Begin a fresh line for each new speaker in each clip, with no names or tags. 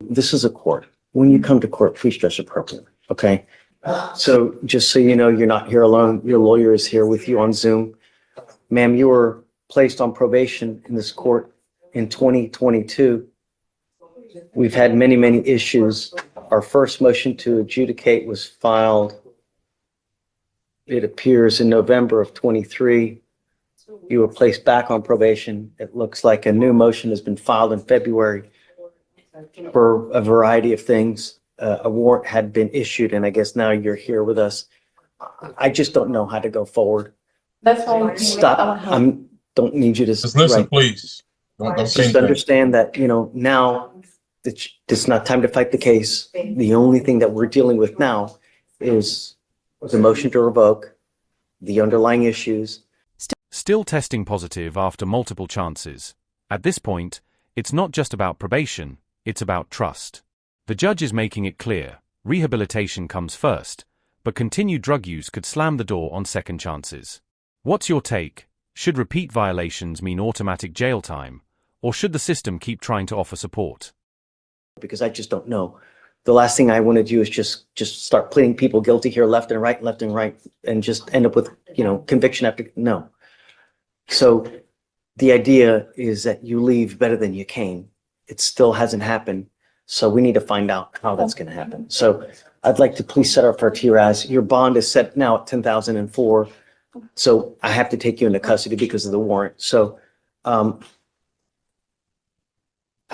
This is a court. When you come to court, please dress appropriately, okay? So just so you know, you're not here alone. Your lawyer is here with you on Zoom. Ma'am, you were placed on probation in this court in 2022. We've had many, many issues. Our first motion to adjudicate was filed, it appears, in November of 23. You were placed back on probation. It looks like a new motion has been filed in February for a variety of things. A warrant had been issued, and I guess now you're here with us. I just don't know how to go forward.
That's fine.
Stop. Don't need you to.
Just listen, please. Don't say
Just
anything.
understand that, now it's not time to fight the case. The only thing that we're dealing with now is the motion to revoke, the underlying issues.
Still testing positive after multiple chances. At this point, it's not just about probation, it's about trust. The judge is making it clear, rehabilitation comes first, but continued drug use could slam the door on second chances. What's your take? Should repeat violations mean automatic jail time, or should the system keep trying to offer support?
Because I just don't know. The last thing I want to do is just start pleading people guilty here, left and right, and just end up with, conviction after, no. So the idea is that you leave better than you came. It still hasn't happened. So we need to find out how that's going to happen. So I'd like to please set up for TRAS. Your bond is set now at $10,004. So I have to take you into custody because of the warrant. So I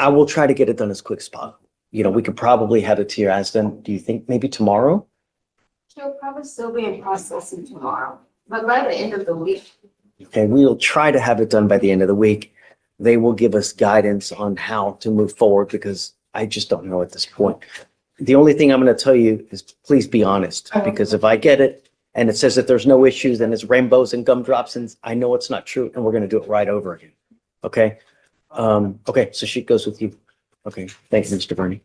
will try to get it done as quick as possible. We could probably have the TRAS done. Do you think maybe tomorrow?
She'll probably still be in processing tomorrow, but by the end of the week.
Okay, we'll try to have it done by the end of the week. They will give us guidance on how to move forward because I just don't know at this point. The only thing I'm going to tell you is please be honest, because if I get it and it says that there's no issues and it's rainbows and gumdrops, and I know it's not true, and we're going to do it right over again. Okay. Okay. So she goes with you. Okay. Thank you, Mr. Bernie.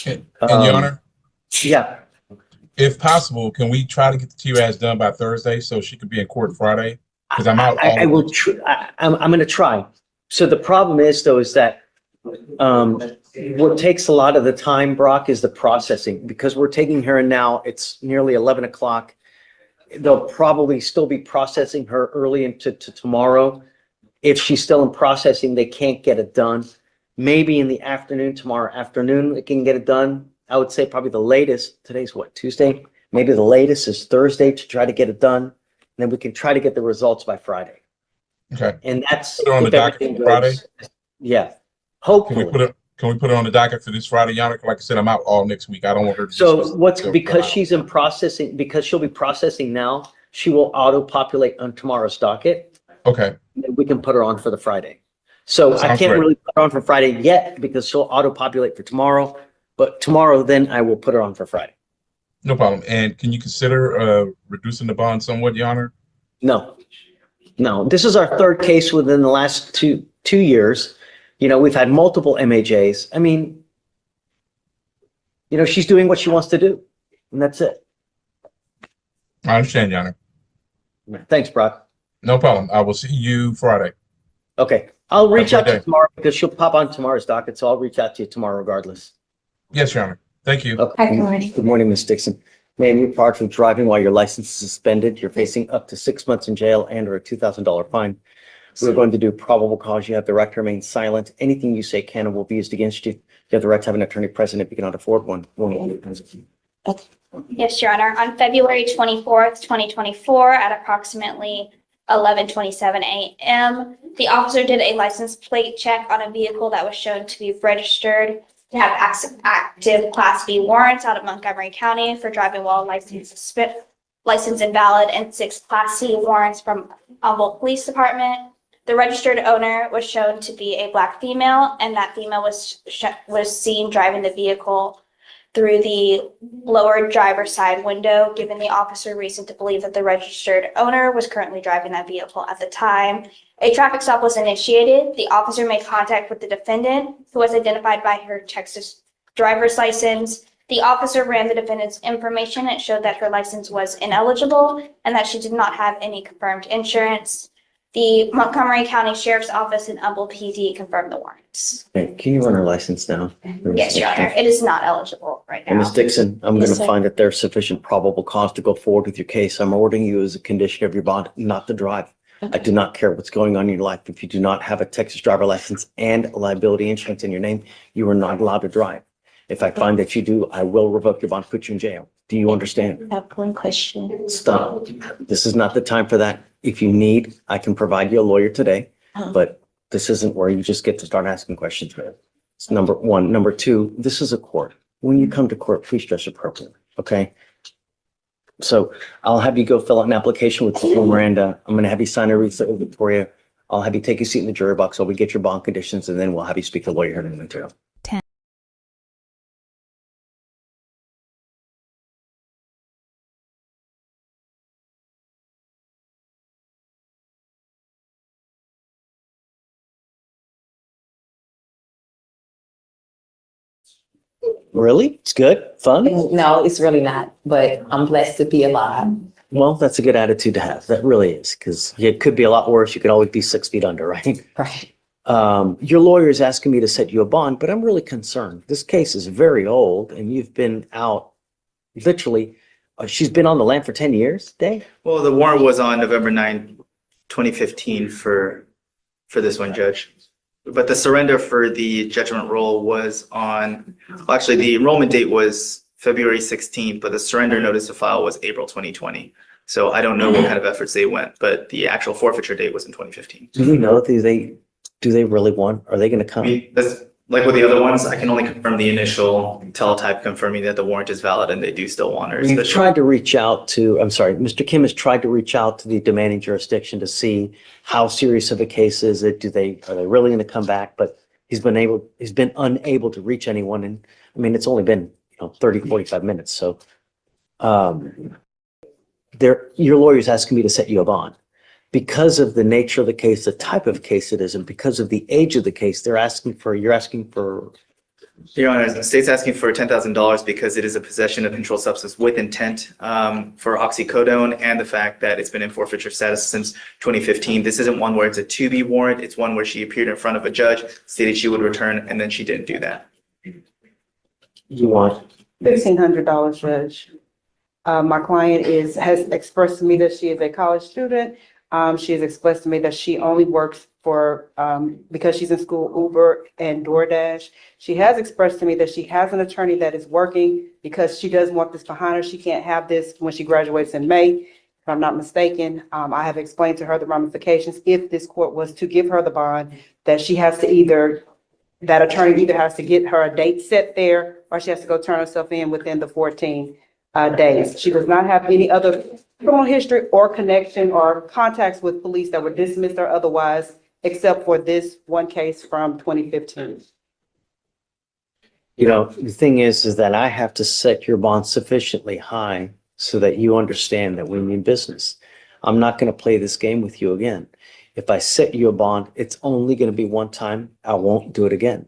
And Your Honor,
Yeah.
if possible, can we try to get the TRAS done by Thursday so she could be in court Friday? Because I'm out.
I will. I'm going to try. So the problem is, though, is that what takes a lot of the time, Brock, is the processing. Because we're taking her in now, it's nearly 11 o'clock. They'll probably still be processing her early into tomorrow. If she's still in processing, they can't get it done. Maybe in the afternoon, tomorrow afternoon, they can get it done. I would say probably the latest, today's what, Tuesday? Maybe the latest is Thursday to try to get it done. And then we can try to get the results by Friday.
Okay.
And that's
Put it on the docket for Friday.
Yeah. Hopefully.
Can we put it on the docket for this Friday, Your Honor? Like I said, I'm out all next week. I don't want her to.
So because she's in processing, because she'll be processing now, she will auto-populate on tomorrow's docket.
Okay.
And we can put her on for the Friday. So I
Sounds
can't
great.
really put her on for Friday yet because she'll auto-populate for tomorrow. But tomorrow, then I will put her on for Friday.
No problem. And can you consider reducing the bond somewhat, Your Honor?
No. This is our third case within the last two years. We've had multiple MAJs. I mean, she's doing what she wants to do, and that's it.
I understand, Your Honor.
Thanks, Brock.
No problem. I will see you Friday.
Okay. I'll reach out to
day.
you tomorrow because she'll pop on tomorrow's docket, so I'll reach out to you tomorrow regardless.
Yes, Your Honor. Thank you.
Okay.
Hi, good morning.
Good morning, Ms. Dixon. Ma'am, you're charged with driving while your license is suspended. You're facing up to 6 months in jail and or a $2,000 fine. We're going to do probable cause. You have the right to remain silent. Anything you say can and will be used against you. You have the right to have an attorney present if you cannot afford one.
Yes, Your Honor. On February 24th, 2024, at approximately 11:27 a.m., the officer did a license plate check on a vehicle that was shown to be registered to have active Class B warrants out of Montgomery County for driving while license invalid, and 6 Class C warrants from Humboldt Police Department. The registered owner was shown to be a Black female, and that female was seen driving the vehicle through the lower driver's side window, giving the officer reason to believe that the registered owner was currently driving that vehicle at the time. A traffic stop was initiated. The officer made contact with the defendant, who was identified by her Texas driver's license. The officer ran the defendant's information and showed that her license was ineligible and that she did not have any confirmed insurance. The Montgomery County Sheriff's Office and Humboldt PD confirmed the warrants.
Okay, can you run her license down?
Yes, Your Honor, it is not eligible right
And
now.
Ms. Dixon, I'm
Yes,
going to
sir.
find that there's sufficient probable cause to go forward with your case. I'm ordering you as a condition of your bond not to drive. I do not care what's going on in your life. If you do not have a Texas driver license and liability insurance in your name, you are not allowed to drive. If I find that you do, I will revoke your bond, put you in jail. Do you understand?
I have one question.
Stop. This is not the time for that. If you need, I can provide you a lawyer today, but this isn't where you just get to start asking questions, man. It's number one. Number two, this is a court. When you come to court, please dress appropriately, okay? So I'll have you go fill out an application with Miranda. I'm going to have you sign a receipt with Victoria. I'll have you take a seat in the jury box while we get your bond conditions, and then we'll have you speak to a lawyer here in a minute. Really? It's good? Fun?
No, it's really not, but I'm blessed to be alive.
Well, that's a good attitude to have. That really is, because it could be a lot worse. You could always be 6 feet under, right?
Right.
Your lawyer is asking me to set you a bond, but I'm really concerned. This case is very old, and you've been out literally, she's been on the land for 10 years, Dave?
Well, the warrant was on November 9, 2015 for this one, Judge. But the surrender for the judgment roll was on, well, actually, the enrollment date was February 16th, but the surrender notice to file was April 2020. So I don't know what kind of efforts they went, but the actual forfeiture date was in 2015.
Do you know, do they really want, are they going to
I
come?
mean, that's like with the other ones, I can only confirm the initial teletype confirming that the warrant is valid and they do still want her.
We've tried to reach out to, I'm sorry, Mr. Kim has tried to reach out to the demanding jurisdiction to see how serious of a case is it? Are they really going to come back? But he's been unable to reach anyone. And I mean, it's only been, 30, 45 minutes. So, your lawyer's asking me to set you a bond. Because of the nature of the case, the type of case it is, and because of the age of the case, you're asking for.
Your Honor, the state's asking for $10,000 because it is a possession of controlled substance with intent for oxycodone and the fact that it's been in forfeiture status since 2015. This isn't one where it's a to-be warrant. It's one where she appeared in front of a judge, stated she would return, and then she didn't do that.
You want
$1,500, Judge. My client has expressed to me that she is a college student. She has expressed to me that she only works for, because she's in school, Uber and DoorDash. She has expressed to me that she has an attorney that is working because she doesn't want this behind her. She can't have this when she graduates in May, if I'm not mistaken. I have explained to her the ramifications if this court was to give her the bond, that she has to that attorney either has to get her a date set there or she has to go turn herself in within the 14 days. She does not have any other criminal history or connection or contacts with police that were dismissed or otherwise, except for this one case from 2015.
The thing is that I have to set your bond sufficiently high so that you understand that we mean business. I'm not going to play this game with you again. If I set you a bond, it's only going to be one time. I won't do it again.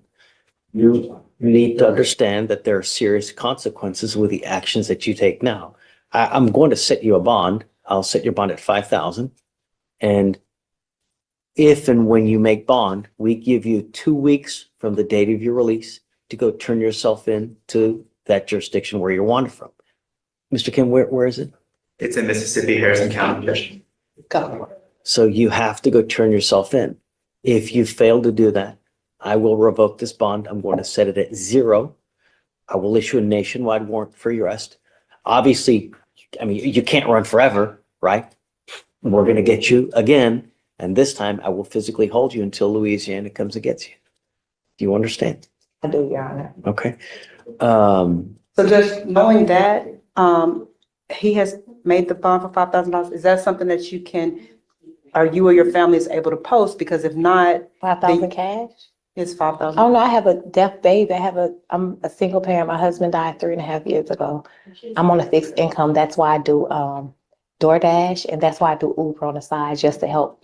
You need to understand that there are serious consequences with the actions that you take now. I'm going to set you a bond. I'll set your bond at $5,000. And if and when you make bond, we give you 2 weeks from the date of your release to go turn yourself in to that jurisdiction where you're wanted from. Mr. Kim, where is it?
It's in Mississippi, Harrison County.
Go.
So you have to go turn yourself in. If you fail to do that, I will revoke this bond. I'm going to set it at 0. I will issue a nationwide warrant for your arrest. Obviously, I mean, you can't run forever, right? We're going to get you again. And this time I will physically hold you until Louisiana comes and gets you. Do you understand?
I do, Your Honor.
Okay.
So just knowing that, he has made the bond for $5,000, is that something that you or your family is able to post? Because if not,
5,000 cash?
it's 5,000.
Oh, no, I have a deaf baby. I'm a single parent. My husband died 3.5 years ago. I'm on a fixed income. That's why I do DoorDash, and that's why I do Uber on the side, just to help,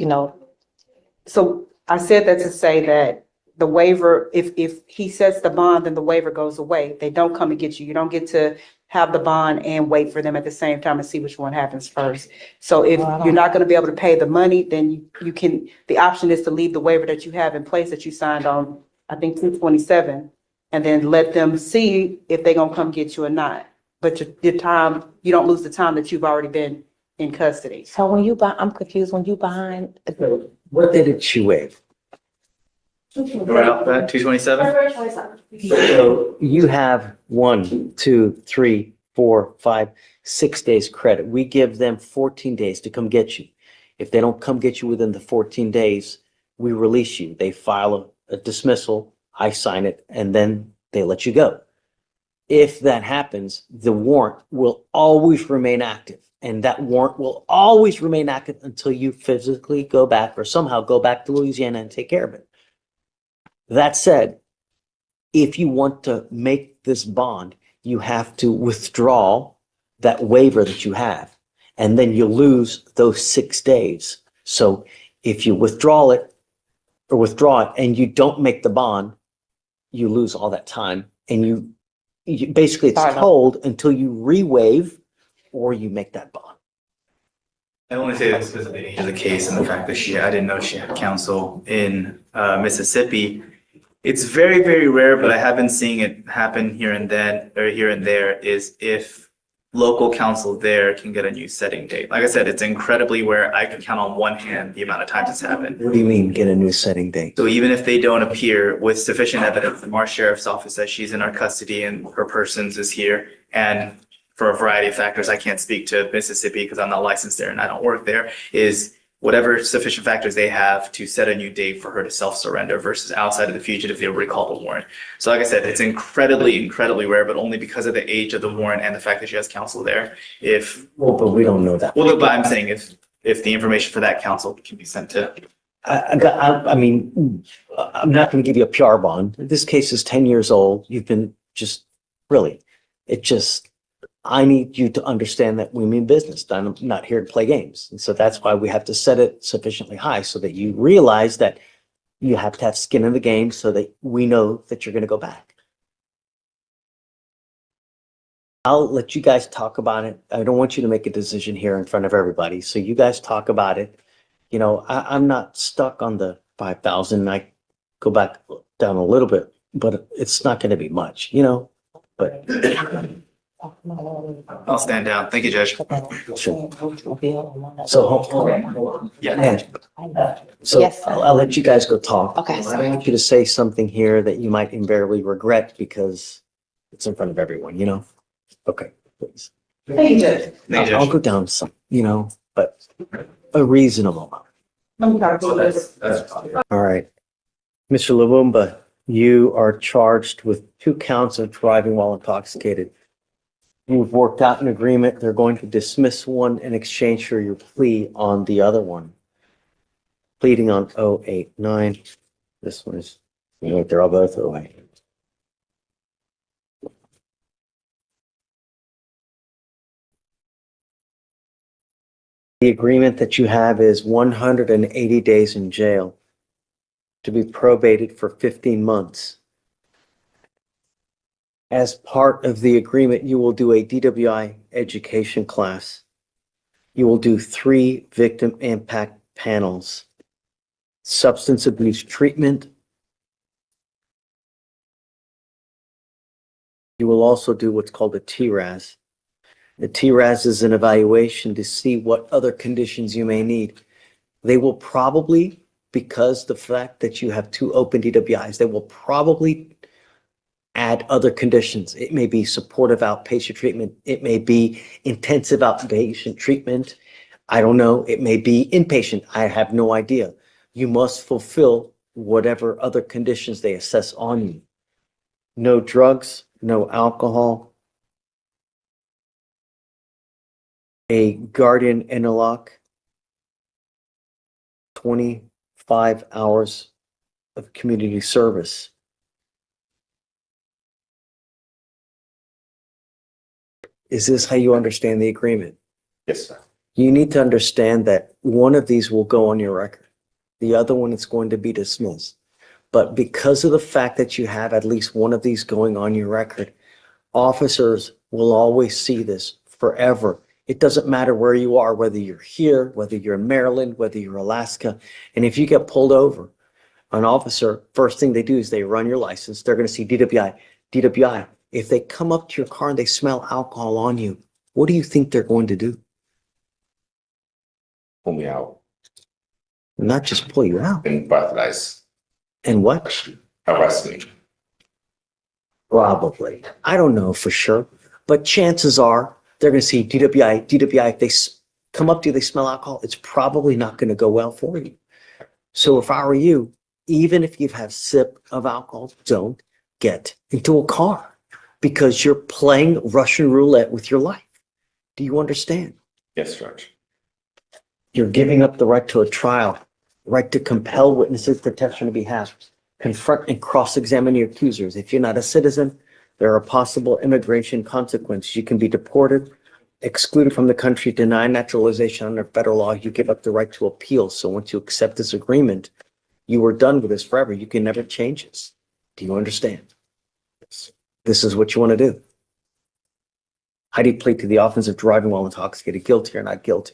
So I said that to say that the waiver, if he sets the bond, then the waiver goes away. They don't come and get you. You don't get to have the bond and wait for them at the same time and see which one happens first. So if
Wow.
you're not gonna be able to pay the money, then you can, the option is to leave the waiver that you have in place that you signed on, I think 2/27, and then let them see if they're gonna come get you or not. But your time, you don't lose the time that you've already been in custody.
So when you buy, I'm confused, when you behind,
What did she waive?
Right off that, 227?
February 27th.
So you have 1, 2, 3, 4, 5, 6 days credit. We give them 14 days to come get you. If they don't come get you within the 14 days, we release you. They file a dismissal, I sign it, and then they let you go. If that happens, the warrant will always remain active. And that warrant will always remain active until you physically go back or somehow go back to Louisiana and take care of it. That said, if you want to make this bond, you have to withdraw that waiver that you have, and then you lose those 6 days. So if you withdraw it and you don't make the bond, you lose all that time, and you basically it's
Start over.
told until you re-waive or you make that bond.
I only say this because of the age of the case and the fact that I didn't know she had counsel in Mississippi. It's very, very rare, but I have been seeing it happen here and then, or here and there, is if local counsel there can get a new setting date. Like I said, it's incredibly rare. I can count on one hand the amount of times it's happened.
What do you mean, get a new setting date?
So even if they don't appear with sufficient evidence from our sheriff's office that she's in our custody and her persons is here, and for a variety of factors, I can't speak to Mississippi because I'm not licensed there and I don't work there, is whatever sufficient factors they have to set a new date for her to self-surrender versus outside of the fugitive, they'll recall the warrant. So like I said, it's incredibly, incredibly rare, but only because of the age of the warrant and the fact that she has counsel there.
Well, but we don't know that.
Well, but I'm saying if the information for that counsel can be sent to.
I mean, I'm not going to give you a PR bond. This case is 10 years old. You've been I need you to understand that we mean business. I'm not here to play games. And so that's why we have to set it sufficiently high so that you realize that you have to have skin in the game so that we know that you're going to go back. I'll let you guys talk about it. I don't want you to make a decision here in front of everybody. So you guys talk about it. You know, I'm not stuck on the 5,000. I go back down a little bit, but it's not going to be much, you know, but
I'll stand down. Thank you, Judge.
so hold on.
Yeah.
So
Yes, sir.
I'll let you guys go talk.
Okay.
I don't want you to say something here that you might invariably regret because it's in front of everyone, you know? Okay, please.
Thank you, Judge.
Thank you,
I'll
Judge.
go down some, you know, but a reasonable amount.
That's fine.
All right. Mr. Lumumba, you are charged with 2 counts of driving while intoxicated. You've worked out an agreement. They're going to dismiss one in exchange for your plea on the other one. Pleading on 089. This one is, you know, they're all both 08. The agreement that you have is 180 days in jail to be probated for 15 months. As part of the agreement, you will do a DWI education class. You will do 3 victim impact panels, substance abuse treatment. You will also do what's called a TRAS. The TRAS is an evaluation to see what other conditions you may need. They will probably, because the fact that you have 2 open DWIs, they will probably add other conditions. It may be supportive outpatient treatment. It may be intensive outpatient treatment. I don't know. It may be inpatient. I have no idea. You must fulfill whatever other conditions they assess on you. No drugs, no alcohol. A guardian interlock. 25 hours of community service. Is this how you understand the agreement?
Yes, sir.
You need to understand that one of these will go on your record. The other one is going to be dismissed. But because of the fact that you have at least one of these going on your record, Officers will always see this forever. It doesn't matter where you are, whether you're here, whether you're in Maryland, whether you're Alaska. And if you get pulled over, an officer, first thing they do is they run your license. They're going to see DWI, DWI. If they come up to your car and they smell alcohol on you, what do you think they're going to do?
Pull me out
Not just pull you out.
and breathalyze.
And what?
Arrest me.
Probably. I don't know for sure. But chances are they're going to see DWI, DWI. If they come up to you, they smell alcohol, it's probably not going to go well for you. So if I were you, even if you've had a sip of alcohol, don't get into a car because you're playing Russian roulette with your life. Do you understand?
Yes, Judge.
You're giving up the right to a trial, right to compel witnesses to testify on your behalf, confront and cross-examine your accusers. If you're not a citizen, there are possible immigration consequences. You can be deported, excluded from the country, denied naturalization under federal law. You give up the right to appeal. So once you accept this agreement, you are done with this forever. You can never change this. Do you understand? This is what you want to do. How do you plead to the offense of driving while intoxicated? Guilty or not guilty?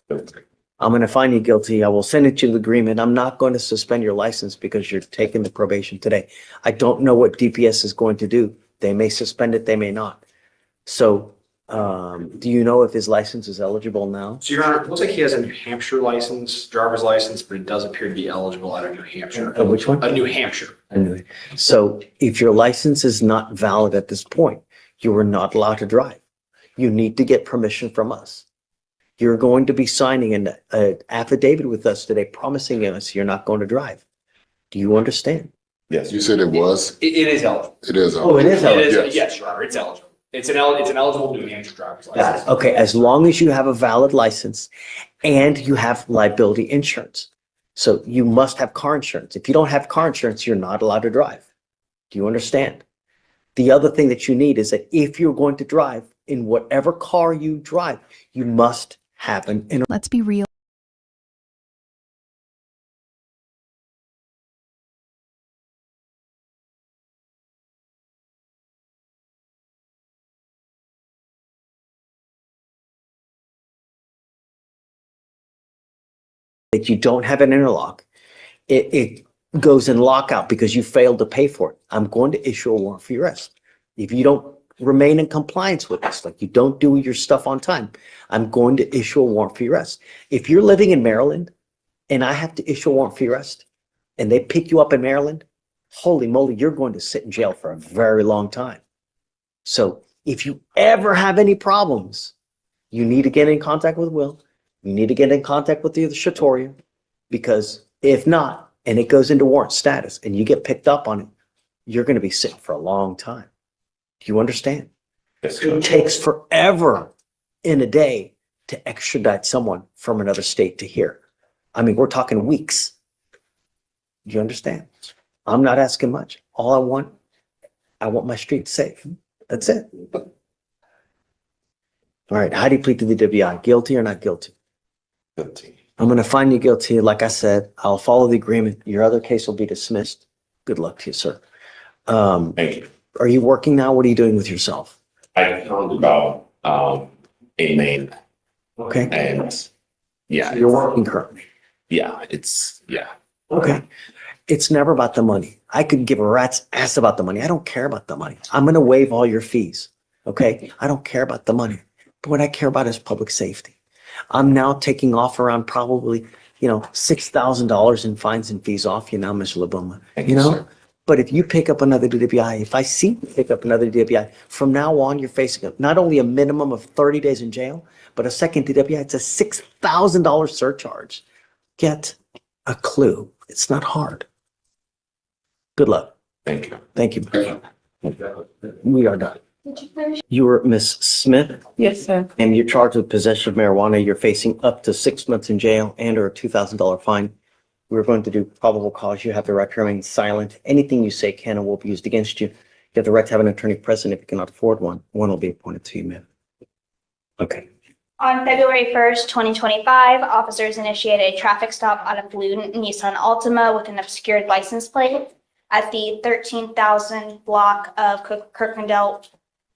Guilty.
I'm going to find you guilty. I will send it to the agreement. I'm not going to suspend your license because you're taking the probation today. I don't know what DPS is going to do. They may suspend it, they may not. So do you know if his license is eligible now?
So Your Honor, it looks like he has a New Hampshire license, driver's license, but it does appear to be eligible out of New Hampshire.
Which one?
A New Hampshire.
Anyway, so if your license is not valid at this point, you are not allowed to drive. You need to get permission from us. You're going to be signing an affidavit with us today promising us you're not going to drive. Do you understand?
Yes.
You said it was?
It is eligible.
It is.
Oh, it is
It is,
eligible.
yes, Your Honor, it's eligible. It's an eligible New Hampshire driver's license.
Okay, as long as you have a valid license and you have liability insurance. So you must have car insurance. If you don't have car insurance, you're not allowed to drive. Do you understand? The other thing that you need is that if you're going to drive in whatever car you drive, you must have an
Let's be real.
that you don't have an interlock. It goes in lockout because you failed to pay for it. I'm going to issue a warrant for your arrest. If you don't remain in compliance with this, like you don't do your stuff on time, I'm going to issue a warrant for your arrest. If you're living in Maryland and I have to issue a warrant for your arrest and they pick you up in Maryland, holy moly, you're going to sit in jail for a very long time. So if you ever have any problems, you need to get in contact with Will. You need to get in contact with the Shatoria, because if not, and it goes into warrant status and you get picked up on it, you're going to be sitting for a long time. Do you understand?
Yes,
It takes forever in a day to extradite someone from another state to here. I mean, we're talking weeks. Do you understand? I'm not asking much. All I want my street safe. That's it. All right. How do you plead to the WI? Guilty or not guilty?
Guilty.
I'm going to find you guilty. Like I said, I'll follow the agreement. Your other case will be dismissed. Good luck to you, sir.
Thank you.
Are you working now? What are you doing with yourself?
I found about a main
Okay.
and yeah,
You're working currently.
yeah.
Okay. It's never about the money. I could give a rat's ass about the money. I don't care about the money. I'm going to waive all your fees. Okay. I don't care about the money. But what I care about is public safety. I'm now taking off around probably, $6,000 in fines and fees off you now, Mr. Labuma.
Thank you, sir.
But if you pick up another DWI, if I see you pick up another DWI, from now on, you're facing not only a minimum of 30 days in jail, but a second DWI, it's a $6,000 surcharge. Get a clue. It's not hard. Good luck.
Thank you.
Thank you. We are done. You were Miss Smith,
Yes, sir.
and you're charged with possession of marijuana. You're facing up to 6 months in jail and or a $2,000 fine. We're going to do probable cause. You have the right to remain silent. Anything you say can and will be used against you. You have the right to have an attorney present if you cannot afford one. One will be appointed to you, ma'am. Okay.
On February 1st, 2025, officers initiated a traffic stop on a blue Nissan Altima with an obscured license plate at the 13,000 block of Kirklandell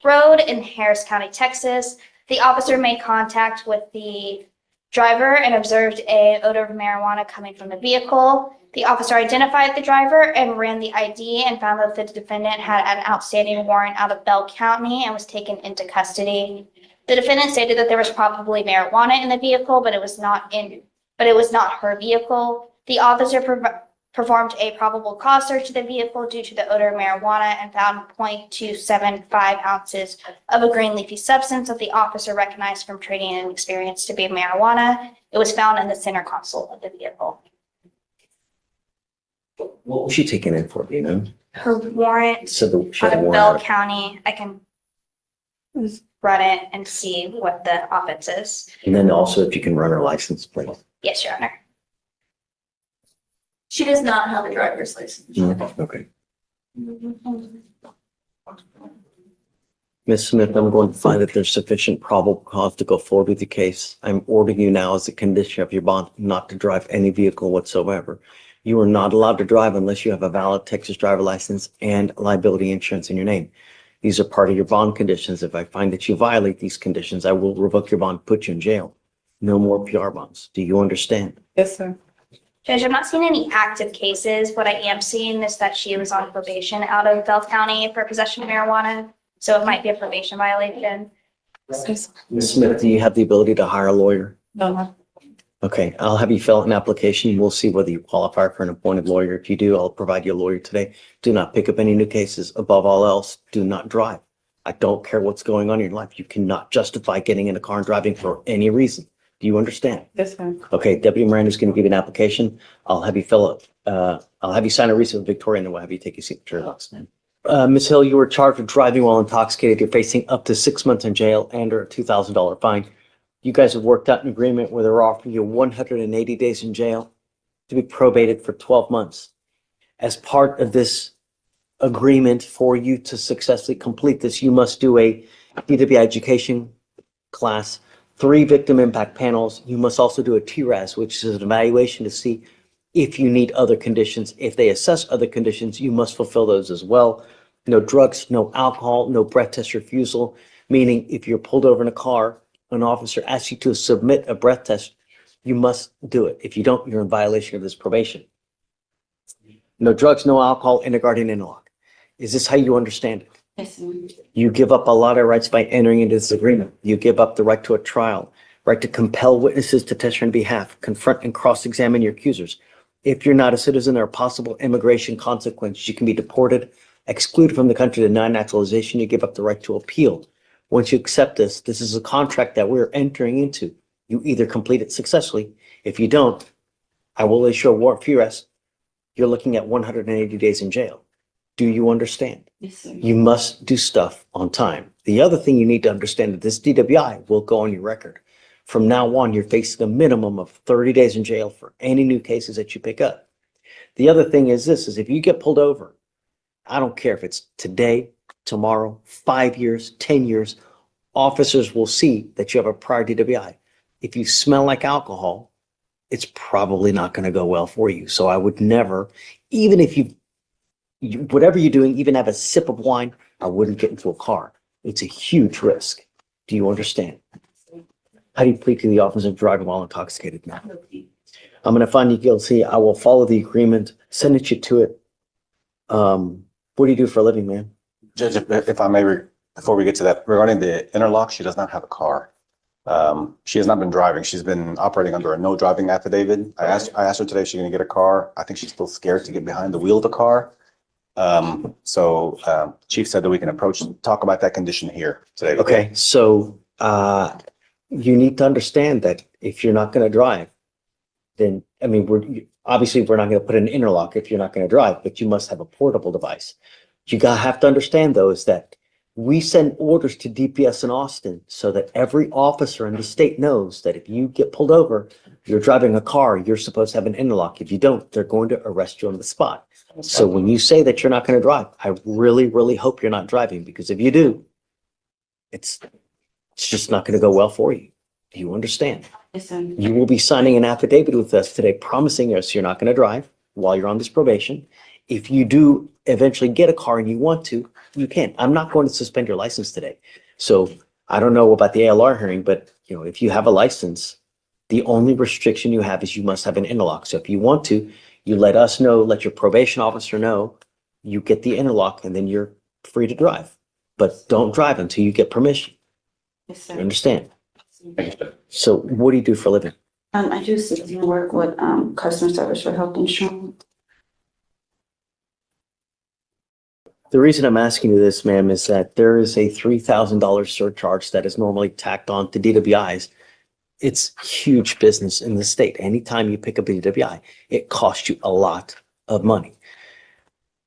Road in Harris County, Texas. The officer made contact with the driver and observed an odor of marijuana coming from the vehicle. The officer identified the driver and ran the ID and found that the defendant had an outstanding warrant out of Bell County and was taken into custody. The defendant stated that there was probably marijuana in the vehicle, but it was not her vehicle. The officer performed a probable cause search of the vehicle due to the odor of marijuana and found 0.275 ounces of a green leafy substance that the officer recognized from training and experience to be marijuana. It was found in the center console of the vehicle.
What was she taken in for, do you know?
Her warrant
So she
out
had a
of
warrant.
Bell County, I can run it and see what the offense is.
And then also if you can run her license plate.
Yes, Your Honor.
She does not have a driver's license.
Okay. Ms. Smith, I'm going to find that there's sufficient probable cause to go forward with the case. I'm ordering you now as a condition of your bond not to drive any vehicle whatsoever. You are not allowed to drive unless you have a valid Texas driver license and liability insurance in your name. These are part of your bond conditions. If I find that you violate these conditions, I will revoke your bond, put you in jail. No more PR bonds. Do you understand?
Yes, sir.
Judge, I'm not seeing any active cases. What I am seeing is that she was on probation out of Bell County for possession of marijuana. So it might be a probation violation.
Ms. Smith, do you have the ability to hire a lawyer?
No.
Okay, I'll have you fill out an application. We'll see whether you qualify for an appointed lawyer. If you do, I'll provide you a lawyer today. Do not pick up any new cases. Above all else, do not drive. I don't care what's going on in your life. You cannot justify getting in a car and driving for any reason. Do you understand?
Yes, sir.
Okay, Deputy Miranda's going to give you an application. I'll have you I'll have you sign a receipt with Victoria, and then we'll have you take your signature. Ms. Hill, you were charged with driving while intoxicated. You're facing up to 6 months in jail and or a $2,000 fine. You guys have worked out an agreement where they're offering you 180 days in jail to be probated for 12 months. As part of this agreement, for you to successfully complete this, you must do a DWI education class, 3 victim impact panels. You must also do a TRAS, which is an evaluation to see if you need other conditions. If they assess other conditions, you must fulfill those as well. No drugs, no alcohol, no breath test refusal, meaning if you're pulled over in a car, an officer asks you to submit a breath test, you must do it. If you don't, you're in violation of this probation. No drugs, no alcohol, interguardian interlock. Is this how you understand it?
Yes, ma'am.
You give up a lot of rights by entering into this agreement. You give up the right to a trial, right to compel witnesses to test your behalf, confront and cross-examine your accusers. If you're not a citizen, there are possible immigration consequences. You can be deported, excluded from the country, denied naturalization. You give up the right to appeal. Once you accept this, this is a contract that we're entering into. You either complete it successfully. If you don't, I will issue a warrant for your arrest. You're looking at 180 days in jail. Do you understand?
Yes, sir.
You must do stuff on time. The other thing you need to understand that this DWI will go on your record. From now on, you're facing a minimum of 30 days in jail for any new cases that you pick up. The other thing is this, is if you get pulled over, I don't care if it's today, tomorrow, 5 years, 10 years, officers will see that you have a prior DWI. If you smell like alcohol, it's probably not going to go well for you. So I would never, even if whatever you're doing, even have a sip of wine, I wouldn't get into a car. It's a huge risk. Do you understand? How do you plead to the offense of driving while intoxicated now? I'm going to find you guilty. I will follow the agreement, sentence you to it. What do you do for a living, man?
Judge, if I may, before we get to that, regarding the interlock, she does not have a car. She has not been driving. She's been operating under a no driving affidavit. I asked her today if she's going to get a car. I think she's still scared to get behind the wheel of the car. Chief said that we can talk about that condition here today.
Okay, so you need to understand that if you're not going to drive, then, I mean, we're not going to put an interlock if you're not going to drive, but you must have a portable device. You have to understand, though, is that we send orders to DPS in Austin so that every officer in the state knows that if you get pulled over, you're driving a car, you're supposed to have an interlock. If you don't, they're going to arrest you on the spot. So when you say that you're not going to drive, I really, really hope you're not driving, because if you do, it's just not going to go well for you. Do you understand?
Yes, sir.
You will be signing an affidavit with us today promising us you're not going to drive while you're on this probation. if you do eventually get a car and you want to, you can. I'm not going to suspend your license today. So I don't know about the ALR hearing, but if you have a license, the only restriction you have is you must have an interlock. So if you want to, you let us know, let your probation officer know, you get the interlock, and then you're free to drive. But don't drive until you get permission.
Yes,
You
sir.
understand? So what do you do for a living?
I do assistant work with customer service for health insurance.
The reason I'm asking you this, ma'am, is that there is a $3,000 surcharge that is normally tacked on to DWIs. It's huge business in the state. Anytime you pick up a DWI, it costs you a lot of money.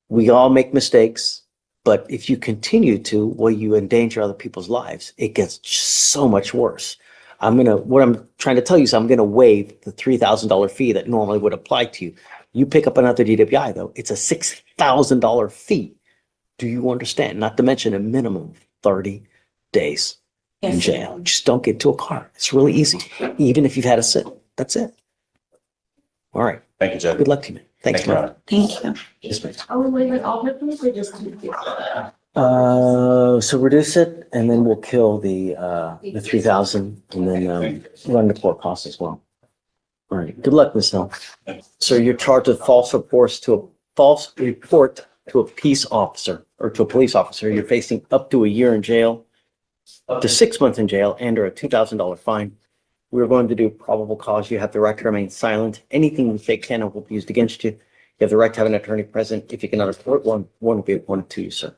We all make mistakes, but if you continue to, well, you endanger other people's lives. It gets so much worse. What I'm trying to tell you is I'm gonna waive the $3,000 fee that normally would apply to you. You pick up another DWI though, it's a $6,000 fee. Do you understand? Not to mention a minimum of 30 days in
Yes, sir.
jail. Just don't get into a car. It's really easy. Even if you've had a sit, that's it. All right.
Thank you, Judge.
Good luck to you, man. Thanks,
Thank you, Your
man.
Honor.
Thank you.
Yes, ma'am.
Are we waiving all of them or just?
So reduce it and then we'll kill the 3,000 and then run the court costs as well. All right. Good luck, Ms. Hill. So you're charged with false report to a peace officer or to a police officer. You're facing up to a year in jail, up to 6 months in jail, and or a $2,000 fine. We're going to do probable cause. You have the right to remain silent. Anything you say can and will be used against you. You have the right to have an attorney present. If you cannot afford one will be appointed to you, sir.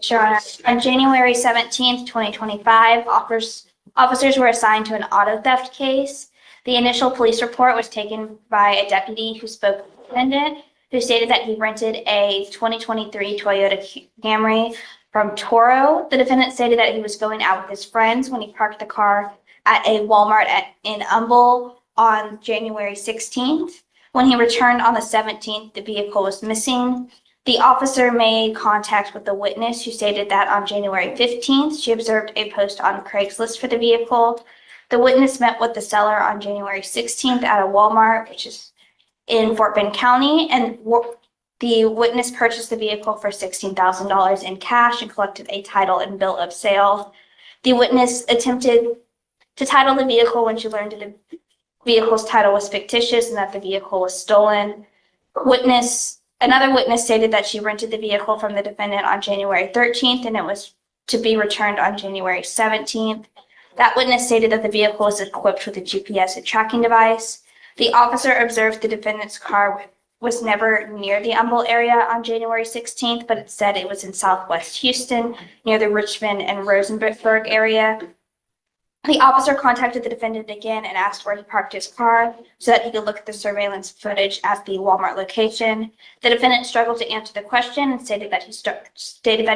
Your Honor, on January 17th, 2025, officers were assigned to an auto theft case. The initial police report was taken by a deputy who spoke with the defendant, who stated that he rented a 2023 Toyota Camry from Toro. The defendant stated that he was going out with his friends when he parked the car at a Walmart in Humble on January 16th. When he returned on the 17th, the vehicle was missing. The officer made contact with the witness who stated that on January 15th, she observed a post on Craigslist for the vehicle. The witness met with the seller on January 16th at a Walmart, which is in Fort Bend County, and the witness purchased the vehicle for $16,000 in cash and collected a title and bill of sale. The witness attempted to title the vehicle when she learned that the vehicle's title was fictitious and that the vehicle was stolen. Another witness stated that she rented the vehicle from the defendant on January 13th and it was to be returned on January 17th. That witness stated that the vehicle was equipped with a GPS and tracking device. The officer observed the defendant's car was never near the Humble area on January 16th, but it said it was in Southwest Houston, near the Richmond and Rosenberg area. The officer contacted the defendant again and asked where he parked his car so that he could look at the surveillance footage at the Walmart location. The defendant struggled to answer the question and stated that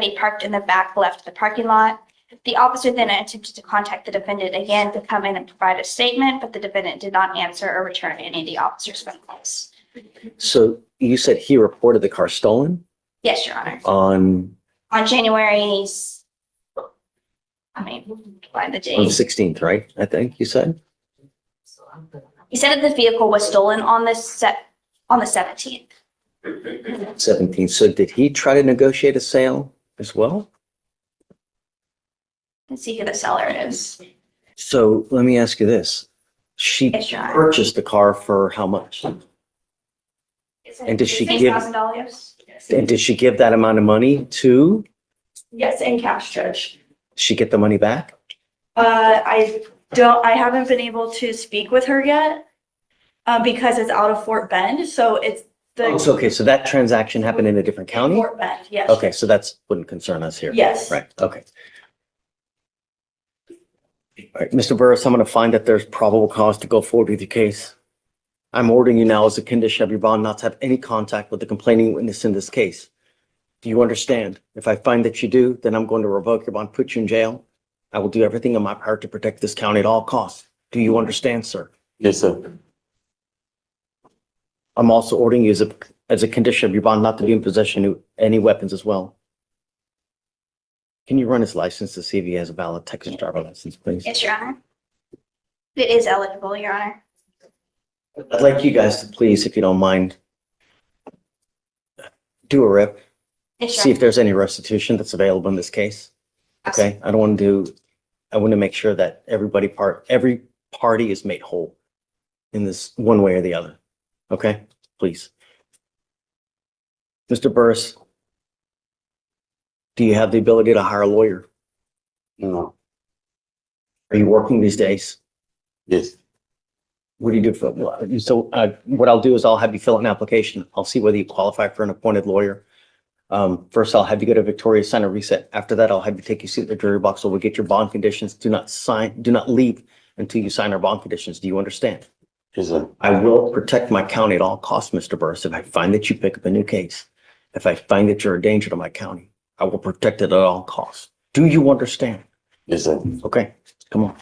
he parked in the back left of the parking lot. The officer then attempted to contact the defendant again to come in and provide a statement, but the defendant did not answer or return any of the officer's phone calls.
So you said he reported the car stolen
Yes, Your Honor.
on
On find the
the
date.
16th, right? I think you said.
He said that the vehicle was stolen on the 17th.
17th. So did he try to negotiate a sale as well?
Let's see who the seller is.
So let me ask you this. She
Yes, Your Honor.
purchased the car for how much? And did she give
$6,000?
and did she give that amount of money to?
Yes, in cash, Judge.
Did she get the money back?
I haven't been able to speak with her yet, because it's out of Fort Bend, so it's
Oh, so, okay, so that transaction happened in a different county?
Fort Bend, yes.
Okay, so that's wouldn't concern us here.
Yes.
Right, okay. All right, Mr. Burris, I'm going to find that there's probable cause to go forward with your case. I'm ordering you now as a condition of your bond not to have any contact with the complaining witness in this case. Do you understand? If I find that you do, then I'm going to revoke your bond, put you in jail. I will do everything in my power to protect this county at all costs. Do you understand, sir?
Yes, sir.
I'm also ordering you as a condition of your bond not to be in possession of any weapons as well. Can you run his license to see if he has a valid Texas driver license, please?
Yes, Your Honor. It is eligible, Your Honor.
I'd like you guys to please, if you don't mind, do a rip,
Yes,
see
Your
if there's any restitution that's available in this case. Okay, I want to make sure that every party is made whole in this one way or the other. Okay, please. Mr. Burris, do you have the ability to hire a lawyer?
No.
Are you working these days?
Yes.
What do you do for, what I'll do is I'll have you fill out an application. I'll see whether you qualify for an appointed lawyer. First, I'll have you go to Victoria, sign a reset. After that, I'll have you take your seat at the jury box. So we'll get your bond conditions. Do not leave until you sign our bond conditions. Do you understand?
Yes, sir.
I will protect my county at all costs, Mr. Burris. If I find that you pick up a new case, if I find that you're a danger to my county, I will protect it at all costs. Do you understand?
Yes, sir.
Okay, come on.